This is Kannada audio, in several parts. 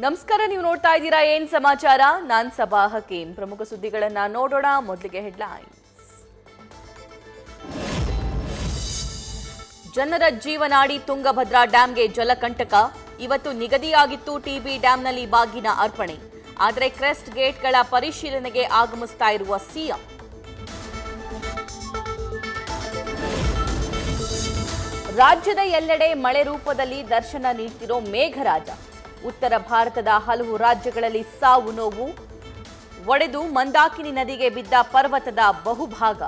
ನಮಸ್ಕಾರ, ನೀವು ನೋಡ್ತಾ ಇದ್ದೀರಾ ಏನ್ ಸಮಾಚಾರ. ನಾನ್ ಸಬಾ ಹಕೀಂ. ಪ್ರಮುಖ ಸುದ್ದಿಗಳನ್ನ ನೋಡೋಣ. ಮೊದಲಿಗೆ ಹೆಡ್ಲೈನ್ಸ್. ಜನರ ಜೀವನಾಡಿ ತುಂಗಭದ್ರಾ ಡ್ಯಾಂಗೆ ಜಲಕಂಟಕ. ಇವತ್ತು ನಿಗದಿಯಾಗಿತ್ತು ಟಿಬಿ ಡ್ಯಾಂನಲ್ಲಿ ಬಾಗಿನ ಅರ್ಪಣೆ. ಆದರೆ ಕ್ರೆಸ್ಟ್ ಗೇಟ್ಗಳ ಪರಿಶೀಲನೆಗೆ ಆಗಮಿಸ್ತಾ ಇರುವ ಸಿಎಂ. ರಾಜ್ಯದ ಎಲ್ಲೆಡೆ ಮಳೆ ರೂಪದಲ್ಲಿ ದರ್ಶನ ನೀಡ್ತಿರೋ ಮೇಘರಾಜ. ಉತ್ತರ ಭಾರತದ ಹಲವು ರಾಜ್ಯಗಳಲ್ಲಿ ಸಾವು ನೋವು. ಒಡೆದು ಮಂದಾಕಿನಿ ನದಿಗೆ ಬಿದ್ದ ಪರ್ವತದ ಬಹುಭಾಗ.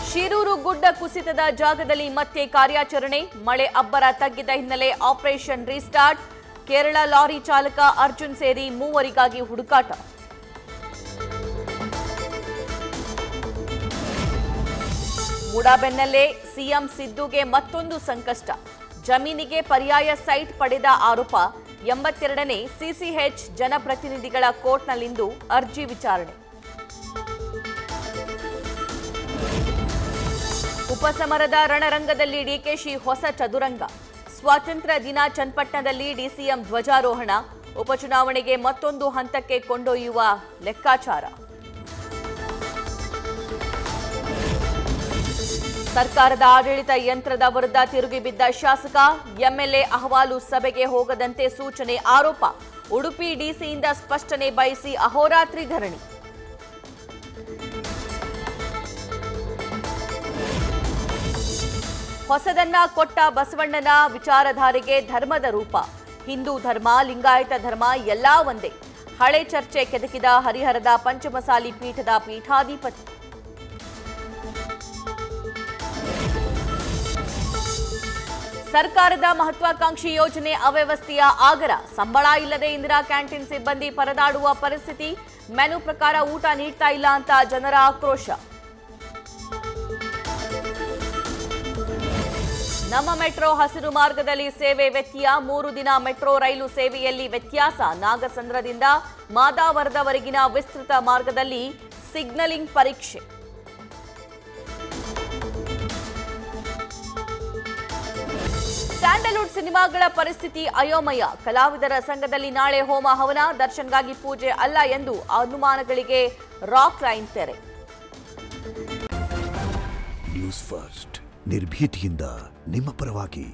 ಶಿರೂರು ಗುಡ್ಡ ಕುಸಿತದ ಜಾಗದಲ್ಲಿ ಮತ್ತೆ ಕಾರ್ಯಾಚರಣೆ. ಮಳೆ ಅಬ್ಬರ ತಗ್ಗಿದ ಹಿನ್ನೆಲೆ ಆಪರೇಷನ್ ರೀಸ್ಟಾರ್ಟ್. ಕೇರಳ ಲಾರಿ ಚಾಲಕ ಅರ್ಜುನ್ ಸೇರಿ ಮೂವರಿಗಾಗಿ ಹುಡುಕಾಟ. ಮೂಡಾಬೆನ್ನಲ್ಲೇ ಸಿಎಂ ಸಿದ್ದುಗೆ ಮತ್ತೊಂದು ಸಂಕಷ್ಟ. ಜಮೀನಿಗೆ ಪರ್ಯಾಯ ಸೈಟ್ ಪಡೆದ ಆರೋಪ. 82ನೇ ಸಿಸಿಎಚ್ ಜನಪ್ರತಿನಿಧಿಗಳ ಕೋರ್ಟ್ನಲ್ಲಿಂದು ಅರ್ಜಿ ವಿಚಾರಣೆ. ಉಪಸಮರದ ರಣರಂಗದಲ್ಲಿ ಡಿಕೆಶಿ ಹೊಸ ಚದುರಂಗ. ಸ್ವಾತಂತ್ರ್ಯ ದಿನ ಚನ್ನಪಟ್ಟಣದಲ್ಲಿ ಡಿಸಿಎಂ ಧ್ವಜಾರೋಹಣ. ಉಪಚುನಾವಣೆಗೆ ಮತ್ತೊಂದು ಹಂತಕ್ಕೆ ಕೊಂಡೊಯ್ಯುವ ಲೆಕ್ಕಾಚಾರ. ಸರ್ಕಾರದ ಆಡಳಿತ ಯಂತ್ರದ ವಿರುದ್ಧ ತಿರುಗಿ ಬಿದ್ದ ಶಾಸಕ. ಎಂಎಲ್ಎ ಅಹವಾಲು ಸಭೆಗೆ ಹೋಗದಂತೆ ಸೂಚನೆ ಆರೋಪ. ಉಡುಪಿ ಡಿಸಿಯಿಂದ ಸ್ಪಷ್ಟನೆ ಬಯಸಿ ಅಹೋರಾತ್ರಿ ಧರಣಿ. ಹೊಸದನ್ನ ಕೊಟ್ಟ ಬಸವಣ್ಣನ ವಿಚಾರಧಾರೆಗೆ ಧರ್ಮದ ರೂಪ. ಹಿಂದೂ ಧರ್ಮ, ಲಿಂಗಾಯತ ಧರ್ಮ ಎಲ್ಲಾ ಒಂದೇ. ಹಳೆ ಚರ್ಚೆ ಕೆದಕಿದ ಹರಿಹರದ ಪಂಚಮಸಾಲಿ ಪೀಠದ ಪೀಠಾಧಿಪತಿ. ಸರ್ಕಾರದ ಮಹತ್ವಾಕಾಂಕ್ಷಿ ಯೋಜನೆ ಅವ್ಯವಸ್ಥೆಯ ಆಗರ. ಸಂಬಳ ಇಲ್ಲದೆ ಇಂದಿರಾ ಕ್ಯಾಂಟೀನ್ ಸಿಬ್ಬಂದಿ ಪರದಾಡುವ ಪರಿಸ್ಥಿತಿ. ಮೆನು ಪ್ರಕಾರ ಊಟ ನೀಡ್ತಾ ಇಲ್ಲ ಅಂತ ಜನರ ಆಕ್ರೋಶ. ನಮ್ಮ ಮೆಟ್ರೋ ಹಸಿರು ಮಾರ್ಗದಲ್ಲಿ ಸೇವೆ ವ್ಯತ್ಯಯ. 3 ದಿನ ಮೆಟ್ರೋ ರೈಲು ಸೇವೆಯಲ್ಲಿ ವ್ಯತ್ಯಾಸ. ನಾಗಸಂದ್ರದಿಂದ ಮಾದಾವರದವರೆಗಿನ ವಿಸ್ತೃತ ಮಾರ್ಗದಲ್ಲಿ ಸಿಗ್ನಲಿಂಗ್ ಪರೀಕ್ಷೆ. ಸ್ಯಾಂಡಲ್ವುಡ್ ಸಿನಿಮಾಗಳ ಪರಿಸ್ಥಿತಿ ಅಯೋಮಯ. ಕಲಾವಿದರ ಸಂಘದಲ್ಲಿ ನಾಳೆ ಹೋಮ ಹವನ. ದರ್ಶನ್ಗಾಗಿ ಪೂಜೆ ಅಲ್ಲ ಎಂದು ಅನುಮಾನಗಳಿಗೆ ರಾಕ್ ಲೈನ್ ತೆರೆ. ನ್ಯೂಸ್ ಫಸ್ಟ್, ನಿರ್ಭೀತಿಯಿಂದ ನಿಮ್ಮ ಪರವಾಗಿ.